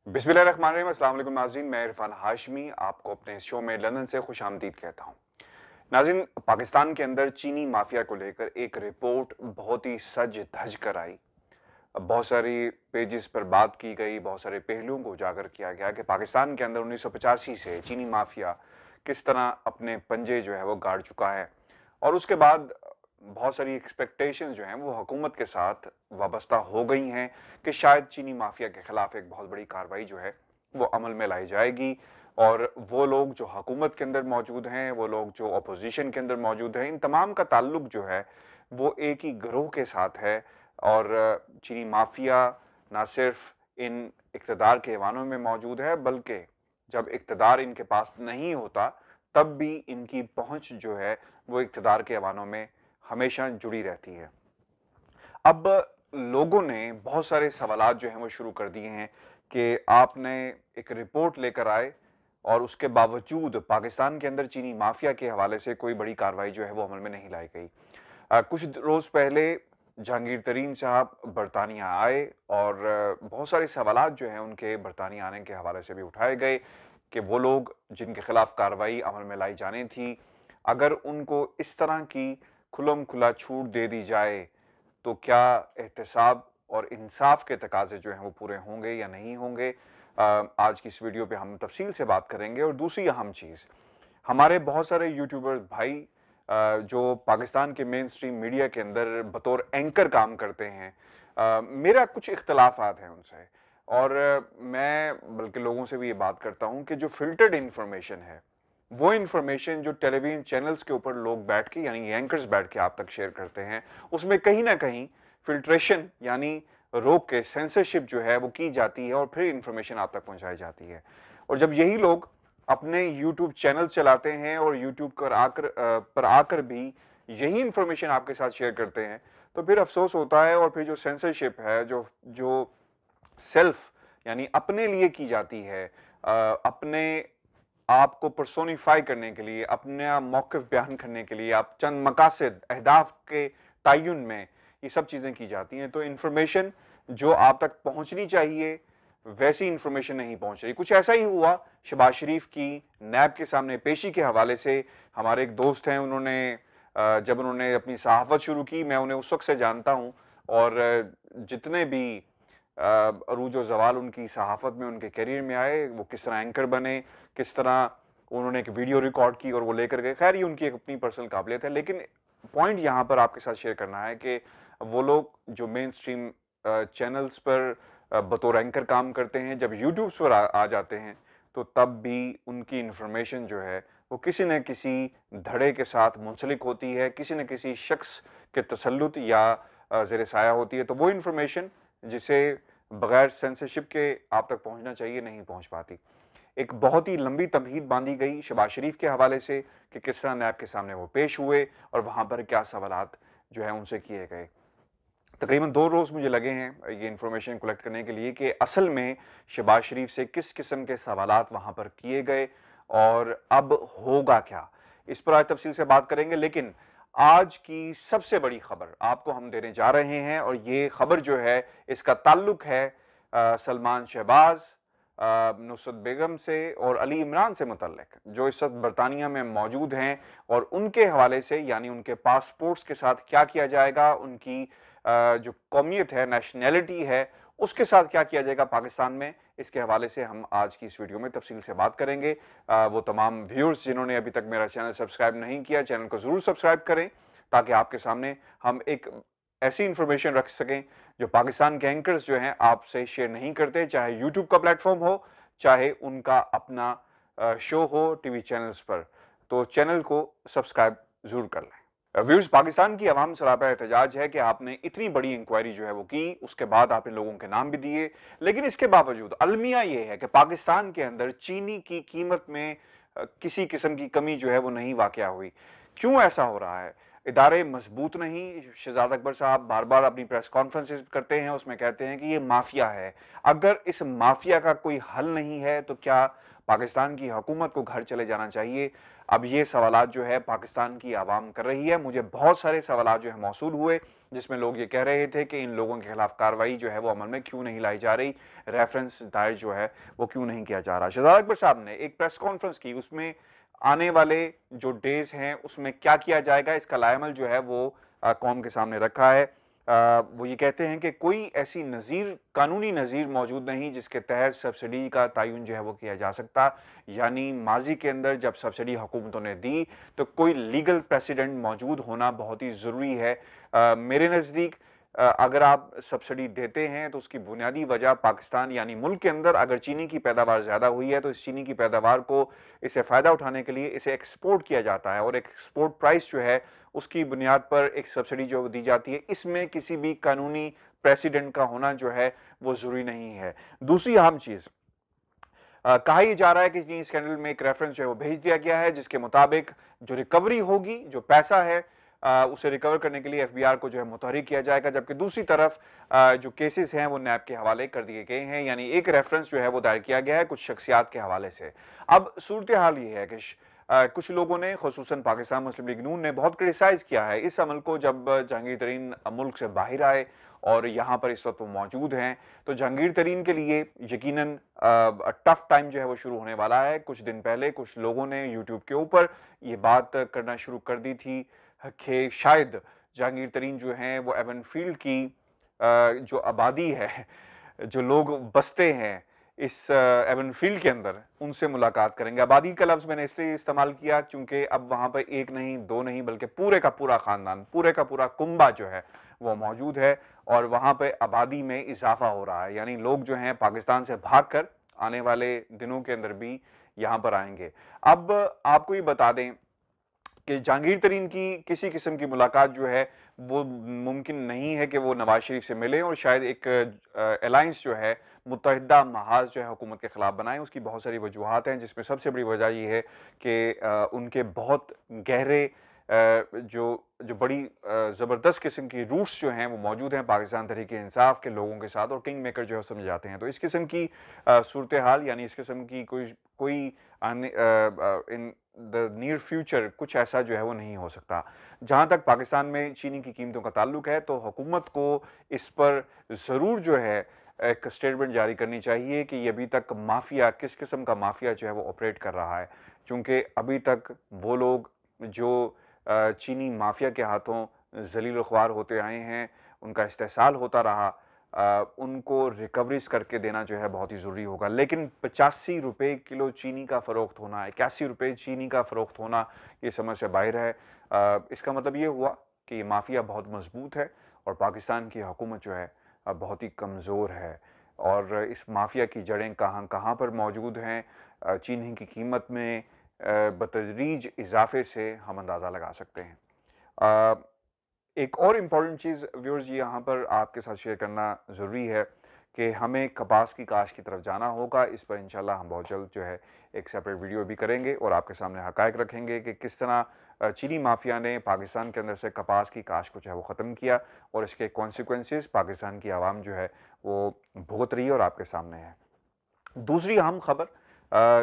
बिस्मिल्लाहिर्रहमानिर्रहीम। अस्सलाम वालेकुम नाज़रीन, मैं इरफान हाशमी आपको अपने इस शो में लंदन से खुशामदीद कहता हूँ। नाज़रीन, पाकिस्तान के अंदर चीनी माफिया को लेकर एक रिपोर्ट बहुत ही सज धज कर आई। बहुत सारी पेजेस पर बात की गई, बहुत सारे पहलुओं को उजागर किया गया कि पाकिस्तान के अंदर 1985 से चीनी माफिया किस तरह अपने पंजे जो है वो गाड़ चुका है और उसके बाद बहुत सारी एक्सपेक्टेशंस जो हैं वो हुकूमत के साथ वाबस्ता हो गई हैं कि शायद चीनी माफिया के खिलाफ एक बहुत बड़ी कार्रवाई जो है वो अमल में लाई जाएगी और वो लोग जो हुकूमत के अंदर मौजूद हैं, वो लोग जो अपोजिशन के अंदर मौजूद हैं, इन तमाम का ताल्लुक जो है वो एक ही गिरोह के साथ है। और चीनी माफिया ना सिर्फ इन इक़्तिदार के ऐवानों में मौजूद है, बल्कि जब इक़्तिदार इनके पास नहीं होता तब भी इनकी पहुंच जो है वो इक़्तिदार के ऐवानों में हमेशा जुड़ी रहती है। अब लोगों ने बहुत सारे सवालात जो हैं वो शुरू कर दिए हैं कि आपने एक रिपोर्ट लेकर आए और उसके बावजूद पाकिस्तान के अंदर चीनी माफिया के हवाले से कोई बड़ी कार्रवाई जो है वो अमल में नहीं लाई गई। कुछ रोज़ पहले जहांगीर तरीन साहब बरतानिया आए और बहुत सारे सवालात जो हैं उनके बरतानिया आने के हवाले से भी उठाए गए कि वो लोग जिनके खिलाफ कार्रवाई अमल में लाई जानी थी, अगर उनको इस तरह की खुल्लम खुला छूट दे दी जाए तो क्या एहतसाब और इंसाफ के तकाजे जो हैं वो पूरे होंगे या नहीं होंगे। आज की इस वीडियो पे हम तफसील से बात करेंगे। और दूसरी अहम चीज़, हमारे बहुत सारे यूट्यूबर भाई जो पाकिस्तान के मेन स्ट्रीम मीडिया के अंदर बतौर एंकर काम करते हैं, मेरा कुछ इख्तलाफात हैं उनसे और मैं बल्कि लोगों से भी ये बात करता हूँ कि जो फ़िल्टर्ड इन्फॉर्मेशन है, वो इन्फॉर्मेशन जो टेलीविज़न चैनल्स के ऊपर लोग बैठ के यानी एंकर्स बैठ के आप तक शेयर करते हैं, उसमें कहीं न कहीं फ़िल्ट्रेशन यानी रोक के सेंसरशिप जो है वो की जाती है और फिर इन्फॉर्मेशन आप तक पहुँचाई जाती है। और जब यही लोग अपने यूट्यूब चैनल चलाते हैं और यूट्यूब पर आकर भी यही इन्फॉर्मेशन आपके साथ शेयर करते हैं, तो फिर अफ़सोस होता है और फिर जो सेंसरशिप है, जो जो सेल्फ यानी अपने लिए की जाती है, अपने आपको पर्सोनिफाई करने के लिए, अपना मौक़िफ़ बयान करने के लिए, आप चंद मकासद, अहदाफ के तय्युन में ये सब चीज़ें की जाती हैं। तो इन्फॉर्मेशन जो आप तक पहुँचनी चाहिए, वैसी इन्फॉर्मेशन नहीं पहुँच रही। कुछ ऐसा ही हुआ शहबाज शरीफ की नैब के सामने पेशी के हवाले से। हमारे एक दोस्त हैं, उन्होंने जब उन्होंने अपनी सहाफ़त शुरू की, मैं उन्हें उस वक़्त से जानता हूँ और जितने भी अरूज व ज़वाल उनकी सहाफ़त में, उनके करियर में आए, वो किस तरह एंकर बने, किस तरह उन्होंने एक वीडियो रिकॉर्ड की और वो लेकर गए। ख़ैर ये उनकी एक अपनी पर्सनल काबिलियत है, लेकिन पॉइंट यहाँ पर आपके साथ शेयर करना है कि वो लोग जो मेन स्ट्रीम चैनल्स पर बतौर एंकर काम करते हैं, जब यूट्यूब्स पर आ जाते हैं, तो तब भी उनकी इन्फॉर्मेशन जो है वो किसी न किसी धड़े के साथ मुंसलिक होती है, किसी न किसी शख्स के तसल्लुत या ज़ेर साया होती है। तो वो इन्फॉर्मेशन जिसे बगैर सेंसरशिप के आप तक पहुँचना चाहिए, नहीं पहुँच पाती। एक बहुत ही लंबी तमहीद बांधी गई शहबाज शरीफ के हवाले से कि किस तरह नैब के सामने वो पेश हुए और वहाँ पर क्या सवालात जो है उनसे किए गए। तकरीबन 2 रोज़ मुझे लगे हैं ये इन्फॉर्मेशन कलेक्ट करने के लिए कि असल में शहबाज शरीफ से किस किस्म के सवालात वहाँ पर किए गए और अब होगा क्या? इस पर आज तफ़सील से बात करेंगे। लेकिन आज की सबसे बड़ी खबर आपको हम देने जा रहे हैं और ये खबर जो है इसका ताल्लुक है सलमान शहबाज, नुसरत बेगम से और अली इमरान से मुतल्लिक, जो इस वक़्त बरतानिया में मौजूद हैं और उनके हवाले से यानी उनके पासपोर्ट्स के साथ क्या किया जाएगा, उनकी जो कौमियत है, नेशनैलिटी है, उसके साथ क्या किया जाएगा पाकिस्तान में, इसके हवाले से हम आज की इस वीडियो में तफ़सील से बात करेंगे। वो तमाम व्यूअर्स जिन्होंने अभी तक मेरा चैनल सब्सक्राइब नहीं किया, चैनल को ज़रूर सब्सक्राइब करें ताकि आपके सामने हम एक ऐसी इन्फॉर्मेशन रख सकें जो पाकिस्तान के एंकर्स जो हैं आपसे शेयर नहीं करते, चाहे यूट्यूब का प्लेटफ़ॉर्म हो, चाहे उनका अपना शो हो टीवी चैनल्स पर। तो चैनल को सब्सक्राइब ज़रूर कर लें। व्यूअर्स, पाकिस्तान की अवाम सरापा एहतजाज है कि आपने इतनी बड़ी इंक्वायरी जो है वो की, उसके बाद आपने लोगों के नाम भी दिए, लेकिन इसके बावजूद अलमिया ये है कि पाकिस्तान के अंदर चीनी की कीमत में किसी किस्म की कमी जो है वो नहीं वाक़या हुई। क्यों ऐसा हो रहा है? इदारे मजबूत नहीं। शहजाद अकबर साहब बार-बार अपनी प्रेस कॉन्फ्रेंसेस करते हैं, उसमें कहते हैं कि ये माफिया है। अगर इस माफिया का कोई हल नहीं है तो क्या पाकिस्तान की हुकूमत को घर चले जाना चाहिए? अब ये सवालात जो है पाकिस्तान की आवाम कर रही है। मुझे बहुत सारे सवालात जो है मौसूल हुए, जिसमें लोग ये कह रहे थे कि इन लोगों के खिलाफ कार्रवाई जो है वो अमल में क्यों नहीं लाई जा रही, रेफरेंस दायर जो है वो क्यों नहीं किया जा रहा। शहजाद अकबर साहब ने एक प्रेस कॉन्फ्रेंस की, उसमें आने वाले जो डेज हैं उसमें क्या किया जाएगा इसका लाएमल जो है वो कौम के सामने रखा है। वो ये कहते हैं कि कोई ऐसी नज़ीर, कानूनी नज़ीर मौजूद नहीं जिसके तहत सब्सिडी का तयन जो है वो किया जा सकता, यानी माजी के अंदर जब सब्सिडी हुकूमतों ने दी तो कोई लीगल प्रेसिडेंट मौजूद होना बहुत ही ज़रूरी है। मेरे नज़दीक अगर आप सब्सिडी देते हैं तो उसकी बुनियादी वजह पाकिस्तान यानी मुल्क के अंदर अगर चीनी की पैदावार ज़्यादा हुई है तो इस चीनी की पैदावार को इसे फ़ायदा उठाने के लिए इसे एक्सपोर्ट किया जाता है और एक्सपोर्ट प्राइस जो है उसकी बुनियाद पर एक सब्सिडी जो दी जाती है। इसमें किसी भी कानूनी प्रेसिडेंट का होना जो है वो ज़रूरी नहीं है। दूसरी अहम चीज़, कहा यह जा रहा है कि चीनी स्कैंडल में एक रेफरेंस जो है वो भेज दिया गया है जिसके मुताबिक जो रिकवरी होगी, जो पैसा है उसे रिकवर करने के लिए एफबीआर को जो है मुतहरिक किया जाएगा, जबकि दूसरी तरफ जो केसेस हैं वो नैब के हवाले कर दिए गए हैं, यानी एक रेफरेंस जो है वो दायर किया गया है कुछ शख्सियात के हवाले से। अब सूरत हाल ये है कि कुछ लोगों ने, खुसूसन पाकिस्तान मुस्लिम लीग नून ने बहुत क्रिटिसाइज किया है इस अमल को। जब जहांगीर तरीन मुल्क से बाहर आए और यहाँ पर इस वक्त वो मौजूद हैं तो जहांगीर तरीन के लिए यकीनन टफ टाइम जो है वो शुरू होने वाला है। कुछ दिन पहले कुछ लोगों ने यूट्यूब के ऊपर ये बात करना शुरू कर दी थी कि शायद जहांगीर तरीन जो हैं वो एवन फील्ड की जो आबादी है, जो लोग बसते हैं इस एवन फील्ड के अंदर, उनसे मुलाकात करेंगे। आबादी का लफ्ज़ मैंने इसलिए इस्तेमाल किया क्योंकि अब वहाँ पर एक नहीं, दो नहीं, बल्कि पूरे का पूरा ख़ानदान, पूरे का पूरा कुंबा जो है वो मौजूद है और वहाँ पे आबादी में इजाफा हो रहा है, यानी लोग जो हैं पाकिस्तान से भाग कर आने वाले दिनों के अंदर भी यहाँ पर आएंगे। अब आपको ये बता दें कि जहांगीर तरीन की किसी किस्म की मुलाकात जो है वो मुमकिन नहीं है कि वो नवाज शरीफ से मिले और शायद एक अलायंस जो है, मुत्तहिदा महाज जो है हुकूमत के खिलाफ बनाए। उसकी बहुत सारी वजूहात हैं जिसमें सबसे बड़ी वजह ये है कि उनके बहुत गहरे जो जो बड़ी ज़बरदस्त किस्म की रूट्स जो हैं वो मौजूद हैं पाकिस्तान तहरीक इंसाफ के लोगों के साथ और किंग मेकर जो है समझ जाते हैं। तो इस किस्म की सूरत हाल, यानी इस किस्म की कोई इन द नियर फ्यूचर कुछ ऐसा जो है वो नहीं हो सकता। जहाँ तक पाकिस्तान में चीनी की कीमतों का ताल्लुक है तो हुकूमत को इस पर ज़रूर जो है एक स्टेटमेंट जारी करनी चाहिए कि ये अभी तक माफिया, किस किस्म का माफिया जो है वो ऑपरेट कर रहा है, क्योंकि अभी तक वो लोग जो चीनी माफिया के हाथों जलील ख्वार होते आए हैं, उनका इस्तेहसाल होता रहा, उनको रिकवरीज करके देना जो है बहुत ही ज़रूरी होगा। लेकिन 85 रुपये किलो चीनी का फ़रोख्त होना, 81 रुपये चीनी का फ़रोख्त होना, ये समझ से बाहर है। इसका मतलब ये हुआ कि ये माफिया बहुत मजबूत है और पाकिस्तान की हुकूमत जो है बहुत ही कमज़ोर है और इस माफिया की जड़ें कहाँ कहाँ पर मौजूद हैं, चीनी की कीमत में बतदरीज इजाफे से हम अंदाज़ा लगा सकते हैं। एक और इम्पॉर्टेंट चीज़ व्यूअर्स यहाँ पर आपके साथ शेयर करना ज़रूरी है कि हमें कपास की काश्त की तरफ जाना होगा। इस पर इंशाल्लाह हम बहुत जल्द जो है एक सेपरेट वीडियो भी करेंगे और आपके सामने हक़ाइक़ रखेंगे कि किस तरह चीनी माफिया ने पाकिस्तान के अंदर से कपास की काश्त को जो है वो ख़त्म किया और इसके कॉन्सिक्वेंसेस पाकिस्तान की आवाम जो है वो भुगत रही है और आपके सामने है। दूसरी अहम खबर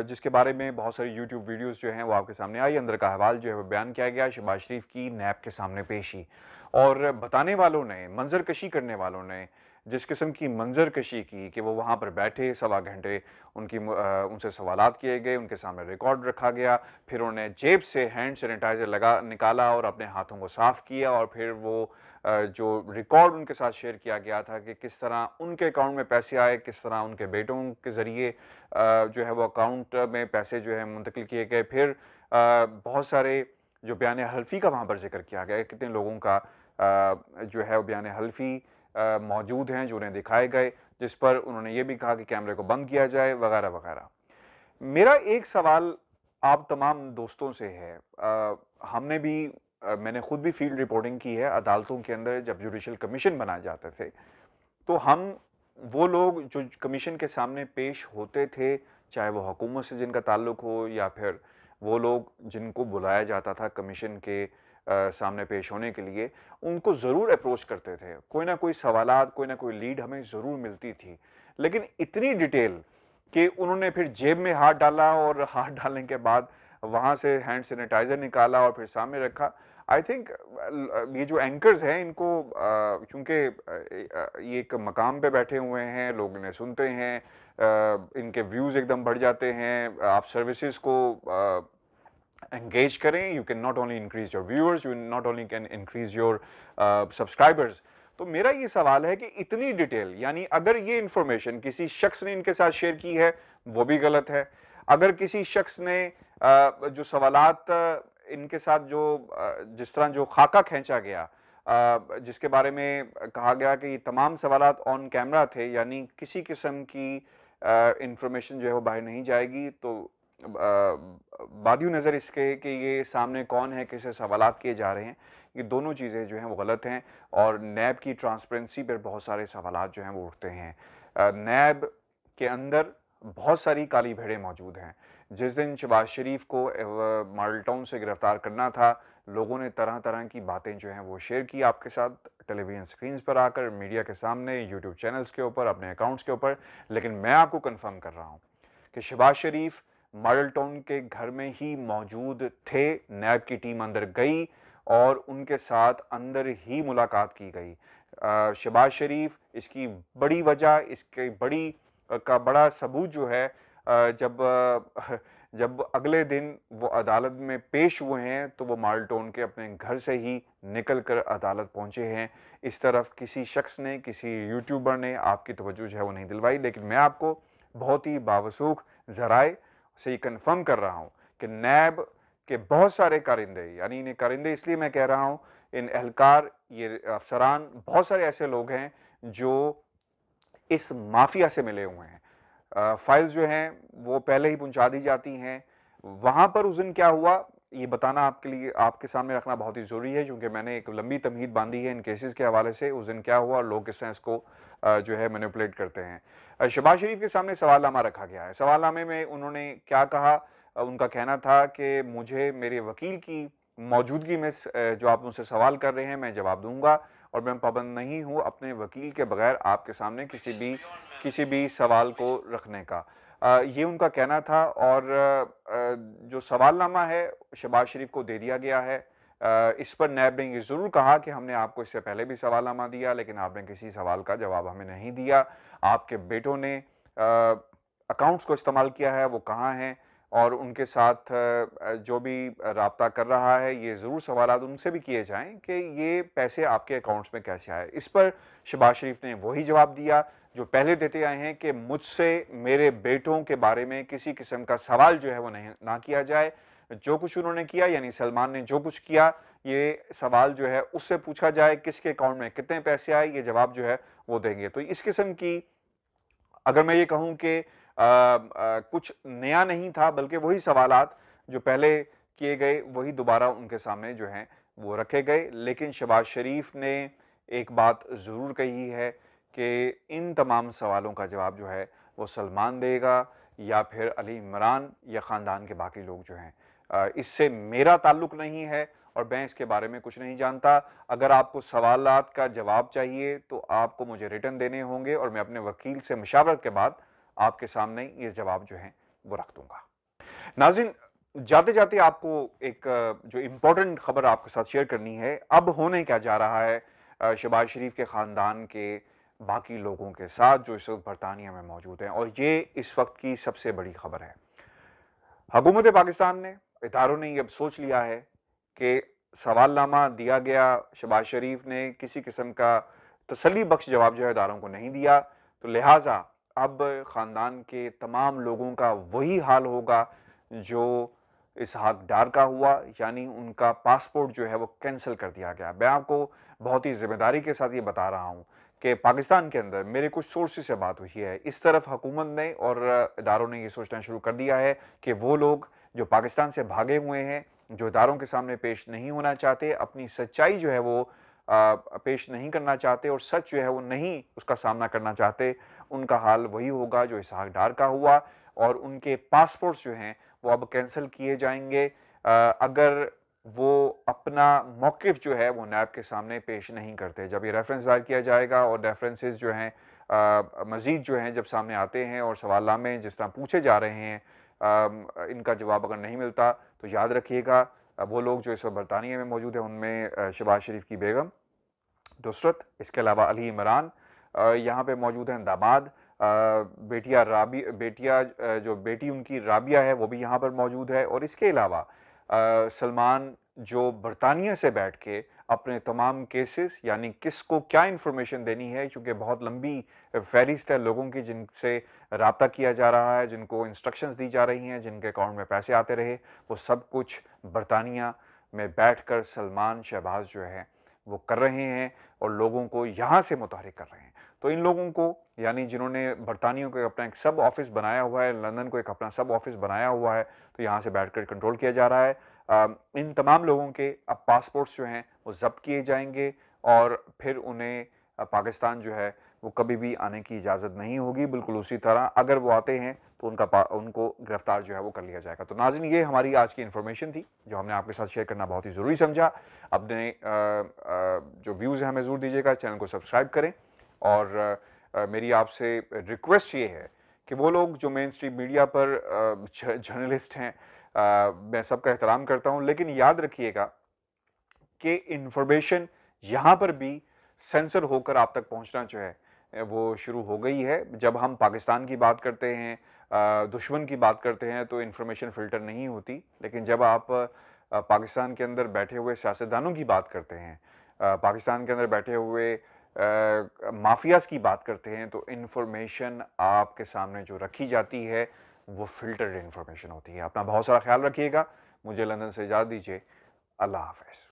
जिसके बारे में बहुत सारी यूट्यूब वीडियोस जो हैं वो आपके सामने आई, अंदर का अहवाल जो है वो बयान किया गया शहबाज शरीफ की नैब के सामने पेशी, और बताने वालों ने, मंजर कशी करने वालों ने जिस किस्म की मंजर कशी की कि वो वहाँ पर बैठे 1.25 घंटे, उनसे सवालात किए गए, उनके सामने रिकॉर्ड रखा गया, फिर उन्हें जेब से हैंड सैनिटाइज़र निकाला और अपने हाथों को साफ़ किया और फिर वो जो रिकॉर्ड उनके साथ शेयर किया गया था कि किस तरह उनके अकाउंट में पैसे आए, किस तरह उनके बेटों के ज़रिए जो है वो अकाउंट में पैसे जो है मुंतकिल किए गए। फिर बहुत सारे जो बयान हल्फी का वहाँ पर जिक्र किया गया, कितने लोगों का जो है वो बयान हल्फी मौजूद हैं जो उन्हें दिखाए गए, जिस पर उन्होंने ये भी कहा कि कैमरे को बंद किया जाए वगैरह वगैरह। मेरा एक सवाल आप तमाम दोस्तों से है, हमने भी मैंने खुद भी फील्ड रिपोर्टिंग की है अदालतों के अंदर। जब जुडिशल कमीशन बनाए जाते थे तो हम वो लोग जो कमीशन के सामने पेश होते थे, चाहे वो हुकूमत से जिनका ताल्लुक हो या फिर वो लोग जिनको बुलाया जाता था कमीशन के सामने पेश होने के लिए, उनको ज़रूर अप्रोच करते थे। कोई ना कोई सवालात, कोई ना कोई लीड हमें ज़रूर मिलती थी, लेकिन इतनी डिटेल कि उन्होंने फिर जेब में हाथ डाला और हाथ डालने के बाद वहाँ से हैंड सैनिटाइज़र निकाला और फिर सामने रखा। आई थिंक ये जो एंकर्स हैं इनको क्योंकि ये एक मकाम पे बैठे हुए हैं, लोग इन्हें सुनते हैं, इनके व्यूज़ एकदम बढ़ जाते हैं। आप सर्विसेज को एंगेज करें, you can not only increase your viewers, you not only can increase your subscribers. तो मेरा ये सवाल है कि इतनी डिटेल, यानी अगर ये इंफॉर्मेशन किसी शख्स ने इनके साथ शेयर की है वो भी गलत है। अगर किसी शख्स ने जो सवालात इनके साथ जो जिस तरह जो खाका खींचा गया, जिसके बारे में कहा गया कि ये तमाम सवालात ऑन कैमरा थे, यानी किसी किस्म की इंफॉर्मेशन जो है वो बाहर नहीं जाएगी, तो बादियों नज़र इसके कि ये सामने कौन है, किसे सवालात किए जा रहे हैं, ये दोनों चीज़ें जो हैं वो गलत हैं और नैब की ट्रांसपेरेंसी पर बहुत सारे सवालात जो हैं वो उठते हैं। नैब के अंदर बहुत सारी काली भेड़ें मौजूद हैं। जिस दिन शहबाज शरीफ को मॉडल टाउन से गिरफ्तार करना था, लोगों ने तरह तरह की बातें जो हैं वो शेयर की आपके साथ, टेलीविज़न स्क्रीन्स पर आकर, मीडिया के सामने, यूट्यूब चैनल्स के ऊपर, अपने अकाउंट्स के ऊपर। लेकिन मैं आपको कन्फर्म कर रहा हूँ कि शहबाज शरीफ मॉडल टाउन के घर में ही मौजूद थे। नैब की टीम अंदर गई और उनके साथ अंदर ही मुलाकात की गई। शहबाज शरीफ, इसकी बड़ी वजह, इसकी बड़ा सबूत जो है, जब अगले दिन वो अदालत में पेश हुए हैं तो वो मॉडल टाउन के अपने घर से ही निकल कर अदालत पहुंचे हैं। इस तरफ किसी शख्स ने, किसी यूट्यूबर ने आपकी तवज्जो जो है वो नहीं दिलवाई। लेकिन मैं आपको बहुत ही बावसूख ज़राए से ये कन्फर्म कर रहा हूँ कि नैब के बहुत सारे कारिंदे, यानी इन्हें कारिंदे इसलिए मैं कह रहा हूँ, इन एहलकार, ये अफसरान, बहुत सारे ऐसे लोग हैं जो इस माफिया से मिले हुए हैं। फाइल्स जो हैं वो पहले ही पहुंचा दी जाती हैं। वहाँ पर उस दिन क्या हुआ ये बताना आपके लिए, आपके सामने रखना बहुत ही ज़रूरी है, क्योंकि मैंने एक लंबी तमहीद बांधी है इन केसेस के हवाले से। उस दिन क्या हुआ और लोग किस तरह इसको जो है मैनिपुलेट करते हैं। शहबाज शरीफ के सामने सवालनामा रखा गया है। सवालनामे में उन्होंने क्या कहा, उनका कहना था कि मुझे मेरे वकील की मौजूदगी में जो आप मुझसे सवाल कर रहे हैं मैं जवाब दूंगा और मैं पाबंद नहीं हूँ अपने वकील के बगैर आपके सामने किसी भी सवाल को रखने का। ये उनका कहना था और जो सवालनामा है शहबाज शरीफ को दे दिया गया है। इस पर नैब ने ये ज़रूर कहा कि हमने आपको इससे पहले भी सवालनामा दिया, लेकिन आपने किसी सवाल का जवाब हमें नहीं दिया। आपके बेटों ने अकाउंट्स को इस्तेमाल किया है, वो कहाँ हैं, और उनके साथ जो भी राब्ता कर रहा है, ये ज़रूर सवालात उनसे भी किए जाएं कि ये पैसे आपके अकाउंट्स में कैसे आए। इस पर शहबाज शरीफ ने वही जवाब दिया जो पहले देते आए हैं कि मुझसे मेरे बेटों के बारे में किसी किस्म का सवाल जो है वो नहीं ना किया जाए। जो कुछ उन्होंने किया, यानी सलमान ने जो कुछ किया, ये सवाल जो है उससे पूछा जाए किसके अकाउंट में कितने पैसे आए, ये जवाब जो है वो देंगे। तो इस किस्म की, अगर मैं ये कहूँ कि कुछ नया नहीं था, बल्कि वही सवालात जो पहले किए गए वही दोबारा उनके सामने जो हैं वो रखे गए। लेकिन शहबाज शरीफ ने एक बात ज़रूर कही है कि इन तमाम सवालों का जवाब जो है वो सलमान देगा या फिर अली इमरान या ख़ानदान के बाकी लोग जो हैं। इससे मेरा ताल्लुक़ नहीं है और मैं इसके बारे में कुछ नहीं जानता। अगर आपको सवालात का जवाब चाहिए तो आपको मुझे रिटन देने होंगे और मैं अपने वकील से मशावरत के बाद आपके सामने ये जवाब जो है वो रख दूंगा। नाज़रीन, जाते जाते आपको एक जो इम्पोर्टेंट खबर आपके साथ शेयर करनी है। अब होने क्या जा रहा है शहबाज शरीफ के ख़ानदान के बाकी लोगों के साथ जो इस वक्त बरतानिया में मौजूद हैं, और ये इस वक्त की सबसे बड़ी खबर है। हुकूमत पाकिस्तान ने, इदारों ने अब सोच लिया है कि सवालनामा दिया गया, शहबाज शरीफ ने किसी किस्म का तसल्ली बख्श जवाब जो है इदारों को नहीं दिया, तो लिहाजा अब ख़ानदान के तमाम लोगों का वही हाल होगा जो इसहाक डार का हुआ, यानी उनका पासपोर्ट जो है वो कैंसिल कर दिया गया। मैं आपको बहुत ही ज़िम्मेदारी के साथ ये बता रहा हूँ कि पाकिस्तान के अंदर मेरे कुछ सोर्सेज से बात हुई है, इस तरफ हुकूमत ने और इदारों ने ये सोचना शुरू कर दिया है कि वो लोग जो पाकिस्तान से भागे हुए हैं, जो इदारों के सामने पेश नहीं होना चाहते, अपनी सच्चाई जो है वो पेश नहीं करना चाहते और सच जो है वो नहीं उसका सामना करना चाहते, उनका हाल वही होगा जो इसहाक डार का हुआ और उनके पासपोर्ट्स जो हैं वो अब कैंसिल किए जाएंगे अगर वो अपना मौक़िफ़ जो है वो नैब के सामने पेश नहीं करते। जब ये रेफरेंस दायर किया जाएगा और रेफरेंसेस जो हैं मज़ीद जो हैं जब सामने आते हैं और सवालनामे जिस तरह पूछे जा रहे हैं, इनका जवाब अगर नहीं मिलता तो याद रखिएगा वो लोग जो इस वक्त बरतानिया में मौजूद हैं उनमें शहबाज शरीफ की बेगम नुसरत, इसके अलावा अली इमरान यहाँ पे मौजूद हैं, दामाद बेटिया जो बेटी उनकी राबिया है वो भी यहाँ पर मौजूद है। और इसके अलावा सलमान जो बरतानिया से बैठ के अपने तमाम केसेस यानी किसको क्या इन्फॉर्मेशन देनी है, क्योंकि बहुत लंबी फहरिस्त है लोगों की जिनसे रब्ता किया जा रहा है, जिनको इंस्ट्रक्शंस दी जा रही हैं, जिनके अकाउंट में पैसे आते रहे, वो सब कुछ बरतानिया में बैठकर सलमान शहबाज जो है वो कर रहे हैं और लोगों को यहाँ से मुतहरिक कर रहे हैं। तो इन लोगों को यानी जिन्होंने बरतानिया को अपना एक सब ऑफिस बनाया हुआ है, लंदन को एक अपना सब ऑफिस बनाया हुआ है, तो यहाँ से बैठकर कंट्रोल किया जा रहा है। इन तमाम लोगों के अब पासपोर्ट्स जो हैं वो जब्त किए जाएंगे और फिर उन्हें पाकिस्तान जो है वो कभी भी आने की इजाज़त नहीं होगी। बिल्कुल उसी तरह अगर वो आते हैं तो उनको गिरफ्तार जो है वो कर लिया जाएगा। तो नाज़रीन, ये हमारी आज की इन्फॉर्मेशन थी जो हमने आपके साथ शेयर करना बहुत ही ज़रूरी समझा। अपने जो व्यूज़ हैं हमें ज़रूर दीजिएगा, चैनल को सब्सक्राइब करें और मेरी आपसे रिक्वेस्ट ये है कि वो लोग जो मेन स्ट्रीम मीडिया पर जर्नलिस्ट हैं, मैं सबका एहतराम करता हूँ, लेकिन याद रखिएगा कि इंफॉर्मेशन यहाँ पर भी सेंसर होकर आप तक पहुँचना जो है वो शुरू हो गई है। जब हम पाकिस्तान की बात करते हैं, दुश्मन की बात करते हैं, तो इंफॉर्मेशन फ़िल्टर नहीं होती, लेकिन जब आप पाकिस्तान के अंदर बैठे हुए सियासतदानों की बात करते हैं, पाकिस्तान के अंदर बैठे हुए माफियाज़ की बात करते हैं, तो इंफॉर्मेशन आपके सामने जो रखी जाती है वो फ़िल्टर्ड इंफॉर्मेशन होती है। अपना बहुत सारा ख्याल रखिएगा। मुझे लंदन से इजाज़त दीजिए। अल्लाह हाफ़िज़।